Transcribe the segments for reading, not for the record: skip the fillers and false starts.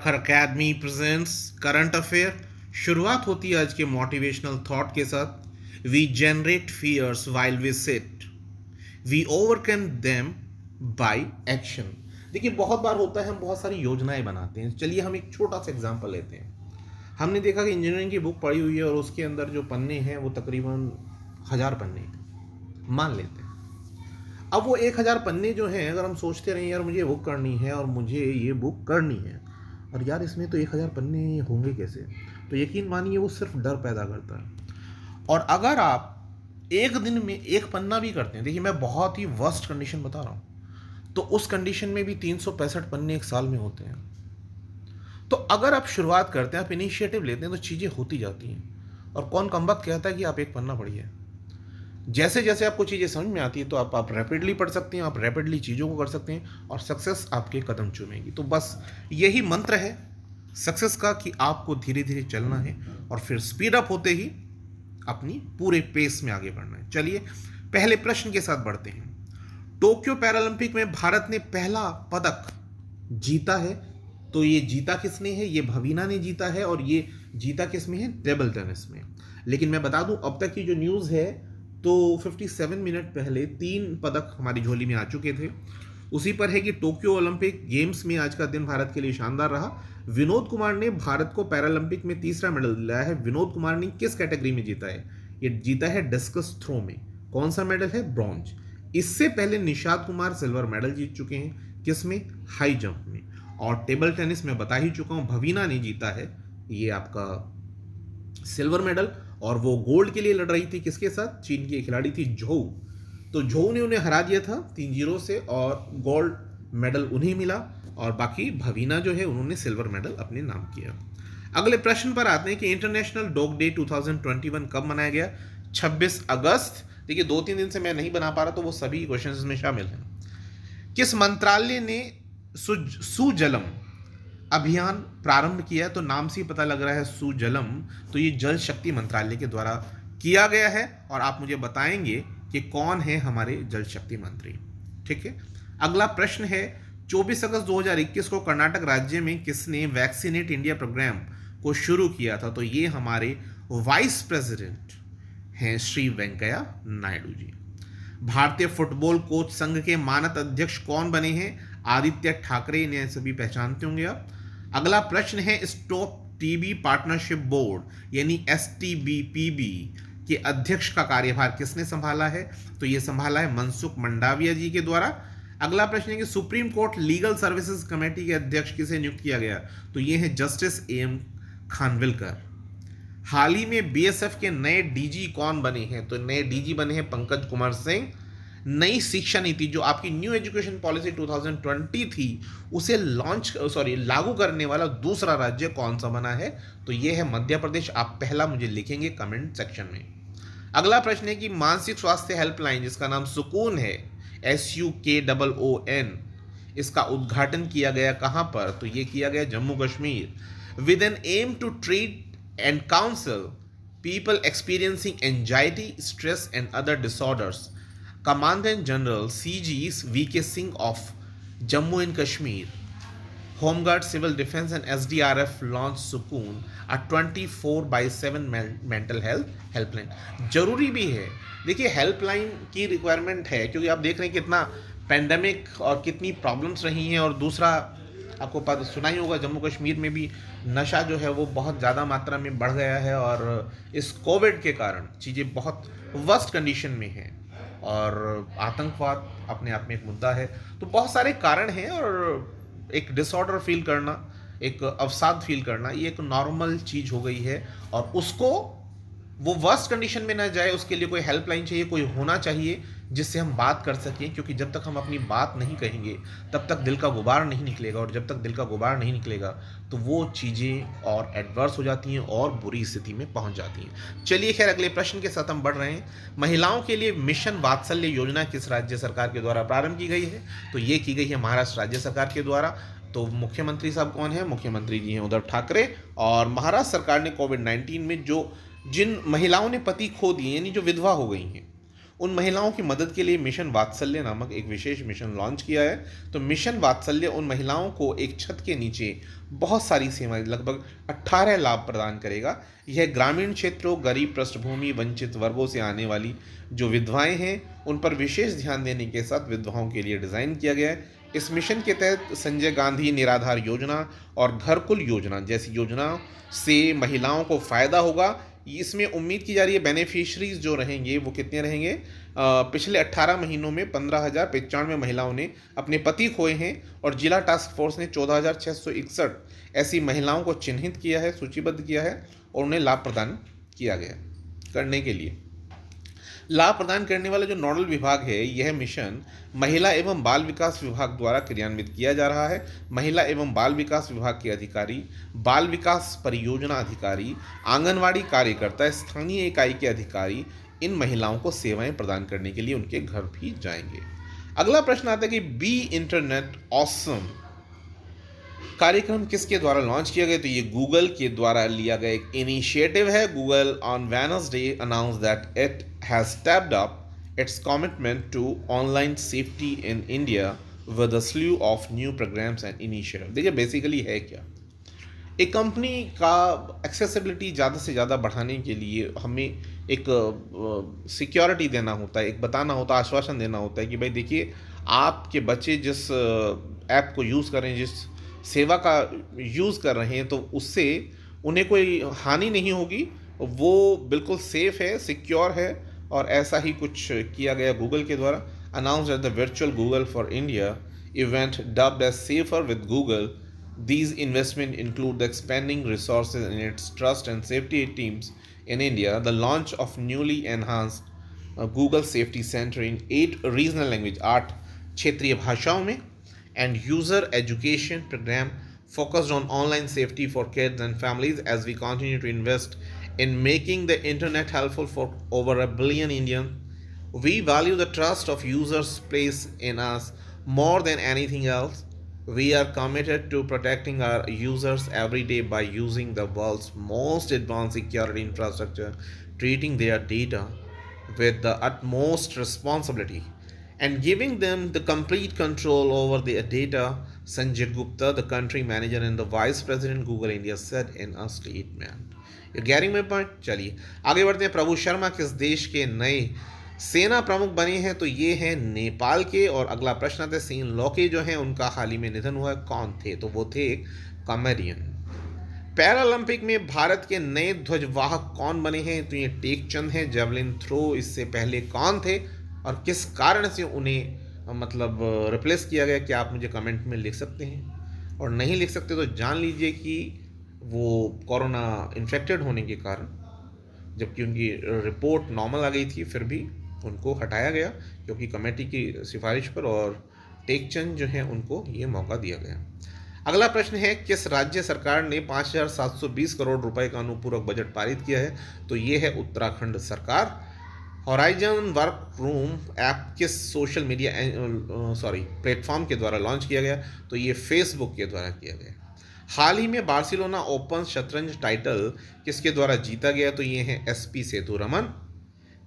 प्रखर academy presents current affair. शुरुआत होती है आज के मोटिवेशनल थॉट के साथ। We generate fears while we sit, we overcome them by action. देखिए, बहुत बार होता है हम बहुत सारी योजनाएं बनाते हैं। चलिए हम एक छोटा सा एग्जांपल लेते हैं। हमने देखा कि इंजीनियरिंग की बुक पढ़ी हुई है और उसके अंदर जो पन्ने हैं वो तकरीबन 1000 पन्ने मान लेते हैं। अब वो 1000 पन्ने जो हैं, अगर हम सोचते रहें यार मुझे बुक करनी है और मुझे ये बुक करनी है और यार इसमें तो 1000 पन्ने होंगे कैसे, तो यकीन मानिए वो सिर्फ डर पैदा करता है। और अगर आप एक दिन में एक पन्ना भी करते हैं, देखिए मैं बहुत ही वर्स्ट कंडीशन बता रहा हूँ, तो उस कंडीशन में भी 365 पन्ने एक साल में होते हैं। तो अगर आप शुरुआत करते हैं, आप इनिशिएटिव लेते हैं, तो चीज़ें होती जाती हैं। और कौन कमबख्त कहता है कि आप एक पन्ना पढ़िए। जैसे जैसे आपको चीज़ें समझ में आती है तो आप रैपिडली पढ़ सकते हैं, आप रैपिडली चीज़ों को कर सकते हैं और सक्सेस आपके कदम चूमेगी। तो बस यही मंत्र है सक्सेस का कि आपको धीरे धीरे चलना है और फिर स्पीड अप होते ही अपनी पूरे पेस में आगे बढ़ना है। चलिए पहले प्रश्न के साथ बढ़ते हैं। टोक्यो पैरालंपिक में भारत ने पहला पदक जीता है, तो ये जीता किसने है? ये भवीना ने जीता है। और ये जीता किस में है? टेबल टेनिस में। लेकिन मैं बता दूं, अब तक की जो न्यूज़ है तो 57 मिनट पहले 3 पदक हमारी झोली में आ चुके थे। उसी पर है कि टोक्यो ओलंपिक गेम्स में आज का दिन भारत के लिए शानदार रहा। विनोद कुमार ने भारत को पैरालंपिक में तीसरा मेडल दिलाया है। विनोद कुमार ने किस कैटेगरी में जीता है? ये जीता है डिस्कस थ्रो में। कौन सा मेडल है? ब्रॉन्ज। इससे पहले निषाद कुमार सिल्वर मेडल जीत चुके हैं। किस में? हाई जंप में। और टेबल टेनिस में बता ही चुका हूं, भवीना ने जीता है ये आपका सिल्वर मेडल। और वो गोल्ड के लिए लड़ रही थी किसके साथ? चीन की खिलाड़ी थी झोउ। तो झोउ ने उन्हें हरा दिया था 3-0 से और गोल्ड मेडल उन्हें मिला। और बाकी भवीना जो है उन्होंने सिल्वर मेडल अपने नाम किया। अगले प्रश्न पर आते हैं कि इंटरनेशनल डॉग डे 2021 कब मनाया गया? 26 अगस्त। देखिए 2-3 दिन से मैं नहीं बना पा रहा, तो वो सभी क्वेश्चंस में शामिल हैं। किस मंत्रालय ने सुजलम अभियान प्रारंभ किया? तो नाम से ही पता लग रहा है सुजलम, तो ये जल शक्ति मंत्रालय के द्वारा किया गया है। और आप मुझे बताएंगे कि कौन है हमारे जल शक्ति मंत्री। ठीक है, अगला प्रश्न है 24 अगस्त 2021 को कर्नाटक राज्य में किसने वैक्सीनेट इंडिया प्रोग्राम को शुरू किया था? तो ये हमारे वाइस प्रेसिडेंट हैं श्री वेंकैया नायडू जी। भारतीय फुटबॉल कोच संघ के मानद अध्यक्ष कौन बने हैं? आदित्य ठाकरे, इन्हें सभी पहचानते होंगे आप। अगला प्रश्न है स्टॉप टीबी पार्टनरशिप बोर्ड यानी STBPB के अध्यक्ष का कार्यभार किसने संभाला है? तो ये संभाला है मनसुख मंडाविया जी के द्वारा। अगला प्रश्न है कि supreme court legal services committee के अध्यक्ष किसे नियुक्त किया गया? तो ये है जस्टिस AM खानविलकर। हाल ही में BSF के नए DG कौन बने हैं? तो नए DG बने हैं पंकज कुमार सिंह। नई शिक्षा नीति जो आपकी न्यू एजुकेशन पॉलिसी 2020 थी उसे लागू करने वाला दूसरा राज्य कौन सा बना है? तो ये है मध्य प्रदेश। आप पहला मुझे लिखेंगे कमेंट सेक्शन में। अगला प्रश्न है कि मानसिक स्वास्थ्य हेल्पलाइन जिसका नाम सुकून है, SUKOON, इसका उद्घाटन किया गया कहां पर? तो ये किया गया Jammu Kashmir. With an aim to treat and counsel people experiencing anxiety, stress and other disorders. Commandant General CGs VK Singh of Jammu and Kashmir, Home Guard, Civil Defense and SDRF launched Sukoon, a 24/7 mental health helpline. जरूरी भी है, देखिए helpline की requirement है क्योंकि आप देख रहे हैं कितना पेंडेमिक और कितनी प्रॉब्लम्स रही हैं। और दूसरा आपको पता सुना ही होगा, जम्मू कश्मीर में भी नशा जो है वो बहुत ज़्यादा मात्रा में बढ़ गया है और इस कोविड के कारण चीज़ें बहुत वर्स्ट कंडीशन में हैं। और आतंकवाद अपने आप में एक मुद्दा है। तो बहुत सारे कारण हैं और एक डिसऑर्डर फील करना, एक अवसाद फील करना, ये एक नॉर्मल चीज़ हो गई है। और उसको वो वर्स्ट कंडीशन में ना जाए उसके लिए कोई हेल्पलाइन चाहिए, कोई होना चाहिए जिससे हम बात कर सकें। क्योंकि जब तक हम अपनी बात नहीं कहेंगे तब तक दिल का गुबार नहीं निकलेगा, और जब तक दिल का गुबार नहीं निकलेगा तो वो चीज़ें और एडवर्स हो जाती हैं और बुरी स्थिति में पहुंच जाती हैं। चलिए खैर अगले प्रश्न के साथ हम बढ़ रहे हैं। महिलाओं के लिए मिशन वात्सल्य योजना किस राज्य सरकार के द्वारा प्रारंभ की गई है? तो ये की गई है महाराष्ट्र राज्य सरकार के द्वारा। तो मुख्यमंत्री साहब कौन है? मुख्यमंत्री जी हैं उद्धव ठाकरे। और महाराष्ट्र सरकार ने कोविड-19 में जिन महिलाओं ने पति खो दिए यानी जो विधवा हो गई हैं उन महिलाओं की मदद के लिए मिशन वात्सल्य नामक एक विशेष मिशन लॉन्च किया है। तो मिशन वात्सल्य उन महिलाओं को एक छत के नीचे बहुत सारी सेवाएं, लगभग 18 लाभ प्रदान करेगा। यह ग्रामीण क्षेत्रों, गरीब पृष्ठभूमि, वंचित वर्गों से आने वाली जो विधवाएं हैं उन पर विशेष ध्यान देने के साथ विधवाओं के लिए डिज़ाइन किया गया है। इस मिशन के तहत संजय गांधी निराधार योजना और घरकुल योजना जैसी योजनाओं से महिलाओं को फ़ायदा होगा। इसमें उम्मीद की जा रही है बेनिफिशरीज जो रहेंगे वो कितने रहेंगे, पिछले 18 महीनों में 15,095 महिलाओं ने अपने पति खोए हैं और जिला टास्क फोर्स ने 14,661 ऐसी महिलाओं को चिन्हित किया है, सूचीबद्ध किया है और उन्हें लाभ प्रदान किया गया करने के लिए। लाभ प्रदान करने वाला जो नोडल विभाग है, यह मिशन महिला एवं बाल विकास विभाग द्वारा क्रियान्वित किया जा रहा है। महिला एवं बाल विकास विभाग के अधिकारी, बाल विकास परियोजना अधिकारी, आंगनवाड़ी कार्यकर्ता, स्थानीय इकाई के अधिकारी इन महिलाओं को सेवाएं प्रदान करने के लिए उनके घर भी जाएंगे। अगला प्रश्न आता है कि बी इंटरनेट ऑसम कार्यक्रम किसके द्वारा लॉन्च किया गया? तो ये गूगल के द्वारा लिया गया एक इनिशिएटिव है। Google on Wednesday announce that it has stepped up its commitment to online safety in India with a slew of new programs and initiative. देखिए बेसिकली है क्या, एक कंपनी का एक्सेसिबिलिटी ज़्यादा से ज़्यादा बढ़ाने के लिए हमें एक सिक्योरिटी देना होता है, एक बताना होता है, आश्वासन देना होता है कि भाई देखिए आपके बच्चे जिस ऐप को यूज़ कर रहे हैं, जिस सेवा का यूज़ कर रहे हैं, तो उससे उन्हें कोई हानि नहीं होगी, वो बिल्कुल सेफ़ है, सिक्योर है। और ऐसा ही कुछ किया गया गूगल के द्वारा। Announced at the virtual Google for India event dubbed as safer with Google. These investments include the expanding resources in its trust and safety teams in India, the launch of newly enhanced Google Safety Center in 8 regional language, 8 क्षेत्रीय भाषाओं में, and user education program focused on online safety for kids and families as we continue to invest in making the internet helpful for over a billion Indians. We value the trust of users place in us more than anything else. We are committed to protecting our users every day by using the world's most advanced security infrastructure, treating their data with the utmost responsibility, and giving them the complete control over their data, Sanjay Gupta, the country manager and the vice president Google India, said in a statement. You're getting my point? चलिए आगे बढ़ते हैं। प्रभु शर्मा किस देश के नए सेना प्रमुख बने हैं? तो ये हैं नेपाल के। और अगला प्रश्न आता है सीन लॉके जो हैं उनका हाल ही में निधन हुआ है, कौन थे? तो वो थे कॉमेडियन। पैरालंपिक में भारत के नए ध्वजवाहक कौन बने हैं? तो ये टेकचंद हैं। जेवलिन थ्रो इससे पहले कौन थे और किस कारण से उन्हें मतलब रिप्लेस किया गया? क्या आप मुझे कमेंट में लिख सकते हैं? और नहीं लिख सकते तो जान लीजिए कि वो कोरोना इन्फेक्टेड होने के कारण, जबकि उनकी रिपोर्ट नॉर्मल आ गई थी, फिर भी उनको हटाया गया क्योंकि कमेटी की सिफारिश पर, और टेकचंद जो है उनको ये मौका दिया गया। अगला प्रश्न है किस राज्य सरकार ने 5,720 करोड़ रुपए का अनुपूरक बजट पारित किया है? तो ये है उत्तराखंड सरकार। हॉराइजन वर्क रूम ऐप किस सोशल मीडिया प्लेटफॉर्म के द्वारा लॉन्च किया गया? तो ये फेसबुक के द्वारा किया गया। हाल ही में बार्सिलोना ओपन शतरंज टाइटल किसके द्वारा जीता गया? तो ये हैं SP सेतुरमन।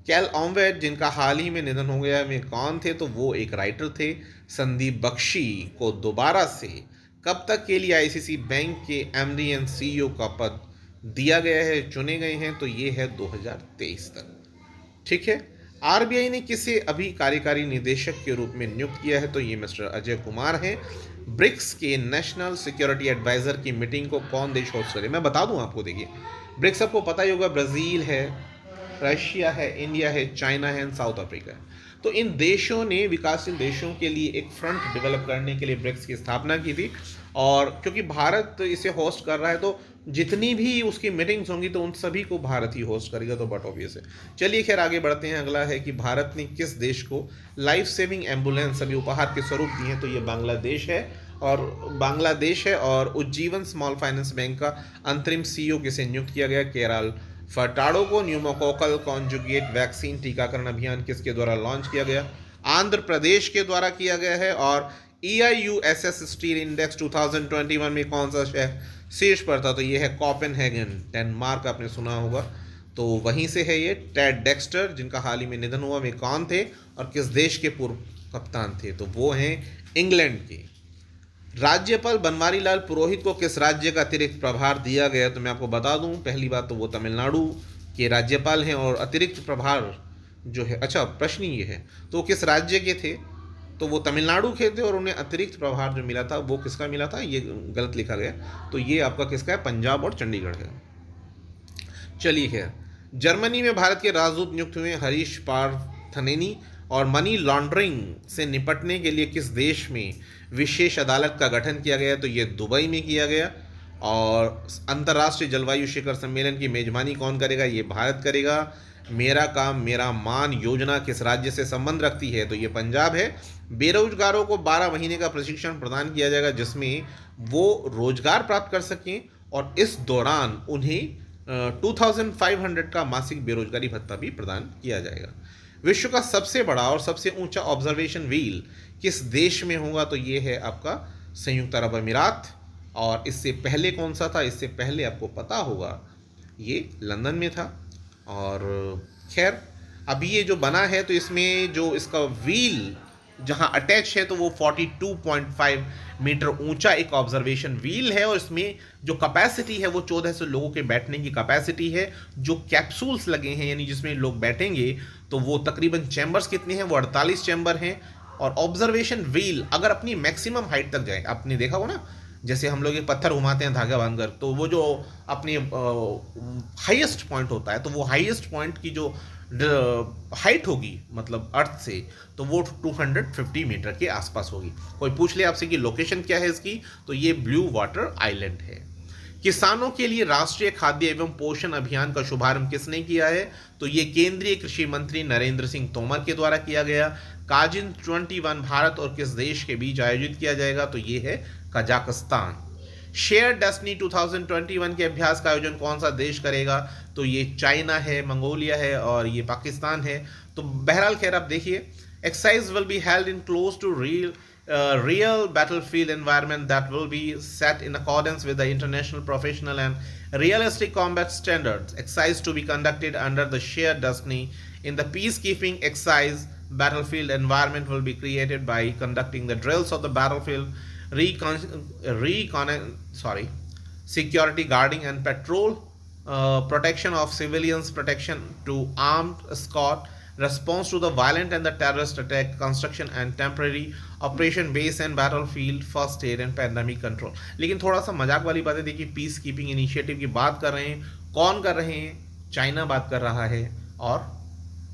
कैल ओम्वेट जिनका हाल ही में निधन हो गया में कौन थे? तो वो एक राइटर थे। संदीप बख्शी को दोबारा से कब तक के लिए ICC बैंक के MD एंड CEO का पद दिया गया है, चुने गए हैं? तो ये है 2023 तक। ठीक है। RBI ने किसे अभी कार्यकारी निदेशक के रूप में नियुक्त किया है? तो ये मिस्टर अजय कुमार हैं। ब्रिक्स के नेशनल सिक्योरिटी एडवाइजर की मीटिंग को कौन देश होस्ट करे? मैं बता दूं आपको, देखिए ब्रिक्स आपको पता ही होगा, ब्राज़ील है, रशिया है, इंडिया है, चाइना है, साउथ अफ्रीका है। तो इन देशों ने विकासशील देशों के लिए एक फ्रंट डेवलप करने के लिए ब्रिक्स की स्थापना की थी। और क्योंकि भारत इसे होस्ट कर रहा है तो जितनी भी उसकी मीटिंग्स होंगी तो उन सभी को भारत ही होस्ट करेगा, तो बट ऑब्वियस है। चलिए खैर आगे बढ़ते हैं। अगला है कि भारत ने किस देश को लाइफ सेविंग एम्बुलेंस अभी उपहार के स्वरूप दिए हैं? तो ये बांग्लादेश है। और उज्जीवन स्मॉल फाइनेंस बैंक का अंतरिम CEO किसे नियुक्त किया गया? केरल फर्टाडो को। न्यूमोकोकल कॉन्जुगेट वैक्सीन टीकाकरण अभियान किसके द्वारा लॉन्च किया गया? आंध्र प्रदेश के द्वारा किया गया है। और EIUSS स्टील इंडेक्स 2021 में कौन सा शहर शीर्ष पर था? तो ये है कोपेनहेगन, डेनमार्क, आपने सुना होगा। तो वहीं से है ये टेड डेक्स्टर, जिनका हाल ही में निधन हुआ, वे कौन थे और किस देश के पूर्व कप्तान थे? तो वो हैं इंग्लैंड के। राज्यपाल बनवारी लाल पुरोहित को किस राज्य का अतिरिक्त प्रभार दिया गया? तो मैं आपको बता दूं, पहली बात तो वो तमिलनाडु के राज्यपाल हैं, और अतिरिक्त प्रभार जो है, अच्छा प्रश्न ये है तो किस राज्य के थे? तो वो तमिलनाडु के थे, और उन्हें अतिरिक्त प्रभार जो मिला था वो किसका मिला था? ये गलत लिखा गया, तो ये आपका किसका है? पंजाब और चंडीगढ़ है। चलिए खैर, जर्मनी में भारत के राजदूत नियुक्त हुए हरीश पार्थनेनी, और मनी लॉन्ड्रिंग से निपटने के लिए किस देश में विशेष अदालत का गठन किया गया? तो ये दुबई में किया गया। और अंतर्राष्ट्रीय जलवायु शिखर सम्मेलन की मेजबानी कौन करेगा? ये भारत करेगा। मेरा काम मेरा मान योजना किस राज्य से संबंध रखती है? तो ये पंजाब है। बेरोजगारों को 12 महीने का प्रशिक्षण प्रदान किया जाएगा, जिसमें वो रोजगार प्राप्त कर सकें, और इस दौरान उन्हें 2500 का मासिक बेरोजगारी भत्ता भी प्रदान किया जाएगा। विश्व का सबसे बड़ा और सबसे ऊंचा ऑब्जर्वेशन व्हील किस देश में होगा? तो ये है आपका संयुक्त अरब अमीरात। और इससे पहले कौन सा था? इससे पहले आपको पता होगा ये लंदन में था। और खैर, अभी ये जो बना है तो इसमें जो इसका व्हील जहाँ अटैच है तो वो 42.5 मीटर ऊंचा एक ऑब्जर्वेशन व्हील है, और इसमें जो कैपेसिटी है वो 1400 लोगों के बैठने की कैपेसिटी है। जो कैप्सूल्स लगे हैं, यानी जिसमें लोग बैठेंगे, तो वो तकरीबन चैम्बर्स कितने हैं? वो 48 चैम्बर हैं। और ऑब्जर्वेशन व्हील अगर अपनी मैक्सिमम हाइट तक जाए, आपने देखा हो ना, जैसे हम लोग एक पत्थर घुमाते हैं धागा बांधकर, तो वो जो अपनी हाईएस्ट पॉइंट होता है, तो वो हाईएस्ट पॉइंट की जो हाइट होगी मतलब अर्थ से, तो वो 250 मीटर के आसपास होगी। कोई पूछ ले आपसे कि लोकेशन क्या है इसकी, तो ये ब्लू वाटर आइलैंड है। किसानों के लिए राष्ट्रीय खाद्य एवं पोषण अभियान का शुभारंभ किसने किया है? तो ये केंद्रीय कृषि मंत्री नरेंद्र सिंह तोमर के द्वारा किया गया। काजिन 21 भारत और किस देश के बीच आयोजित किया जाएगा? तो ये है कजाकिस्तान। शेयर डेस्टिनी 2021 के अभ्यास का आयोजन कौन सा देश करेगा? तो ये चाइना है, मंगोलिया है, और ये पाकिस्तान है। तो बहरहाल खैर आप देखिए, exercise will be held in close to real battlefield environment that will be set in accordance with the international professional and realistic combat standards. Exercise to be conducted under the shared destiny in the peacekeeping exercise battlefield environment will be created by conducting the drills of the battlefield, security guarding and patrol, protection of civilians, protection to armed escort, response to the violent and the terrorist attack, construction and temporary operation base and battlefield, first aid and pandemic control। लेकिन थोड़ा सा मजाक वाली बात है, देखिए peace keeping initiative की बात कर रहे हैं, कौन कर रहे हैं? चाइना बात कर रहा है और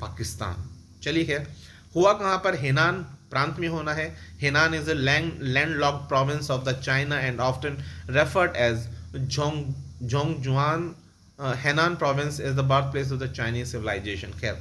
पाकिस्तान। चलिए खैर, हुआ कहाँ पर? हेनान प्रांत में होना है। Henan is a landlocked province of the China and often referred as Zhongyuan. Henan province is the birth place of the Chinese civilisation. खैर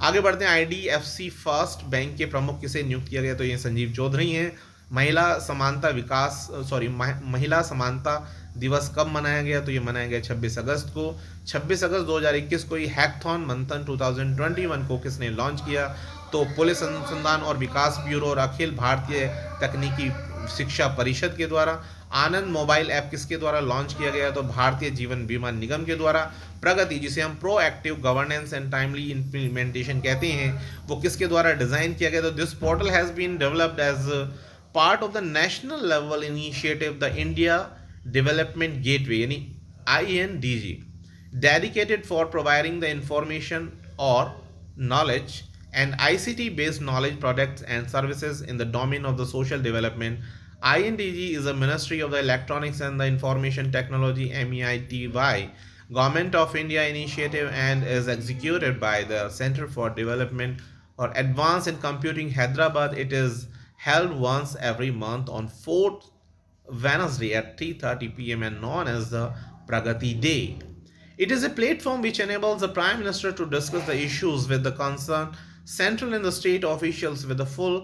आगे बढ़ते हैं। IDFC फर्स्ट बैंक के प्रमुख किसे नियुक्त किया गया? तो ये संजीव चौधरी हैं। महिला समानता दिवस कब मनाया गया? तो ये मनाया गया 26 अगस्त को। 26 अगस्त 2021 को ये हैकथॉन मंथन 2021 को किसने लॉन्च किया? तो पुलिस अनुसंधान और विकास ब्यूरो और अखिल भारतीय तकनीकी शिक्षा परिषद के द्वारा। आनंद मोबाइल ऐप किसके द्वारा लॉन्च किया गया? तो भारतीय जीवन बीमा निगम के द्वारा। प्रगति, जिसे हम proactive governance and timely implementation कहते हैं, वो किसके द्वारा डिजाइन किया गया? तो this portal has been developed as part of the national level initiative the India development gateway, यानी INDG, dedicated for providing the information और knowledge and ICT based knowledge products and services in the domain of the social development. INDG is a ministry of the electronics and the information technology, MEITY, government of India initiative, and is executed by the Center for Development or Advance in Computing, Hyderabad. It is held once every month on 4th Wednesday at 3:30 p.m. and known as the Pragati Day. It is a platform which enables the Prime Minister to discuss the issues with the concerned central and the state officials with the full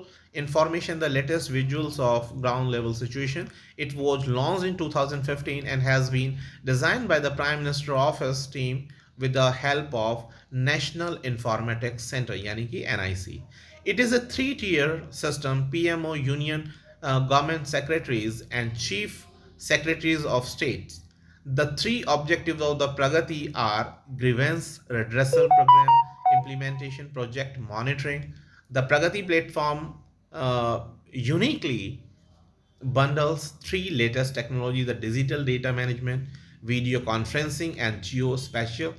information, the latest visuals of ground level situation. It was launched in 2015 and has been designed by the Prime Minister Office team with the help of National Informatics Center, yani ki NIC. It is a 3-tier system: PMO, Union Government Secretaries, and Chief Secretaries of States. The three objectives of the Pragati are grievance redressal program, implementation project monitoring. The Pragati platform uniquely bundles three latest technologies: the digital data management, video conferencing, and geospatial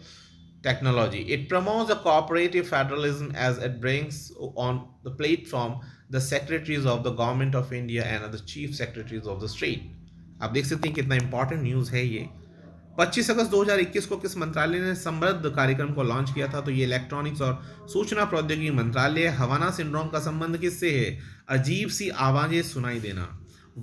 technology. It promotes the cooperative federalism as it brings on the platform the secretaries of the government of India and the chief secretaries of the state. आप देख सकते हैं कितना important news है ये। 25 अगस्त 2021 को किस मंत्रालय ने समृद्ध कार्यक्रम को लॉन्च किया था? तो ये इलेक्ट्रॉनिक्स और सूचना प्रौद्योगिकी मंत्रालय। हवाना सिंड्रोम का संबंध किससे है? अजीब सी आवाजें सुनाई देना।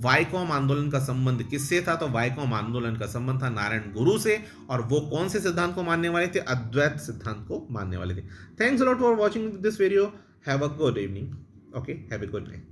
वाईकॉम आंदोलन का संबंध किससे था? तो वाईकॉम आंदोलन का संबंध था नारायण गुरु से, और वो कौन से सिद्धांत को मानने वाले थे? अद्वैत सिद्धांत को मानने वाले थे। Thanks a lot for watching this video. Have a good evening. Okay, have a good day.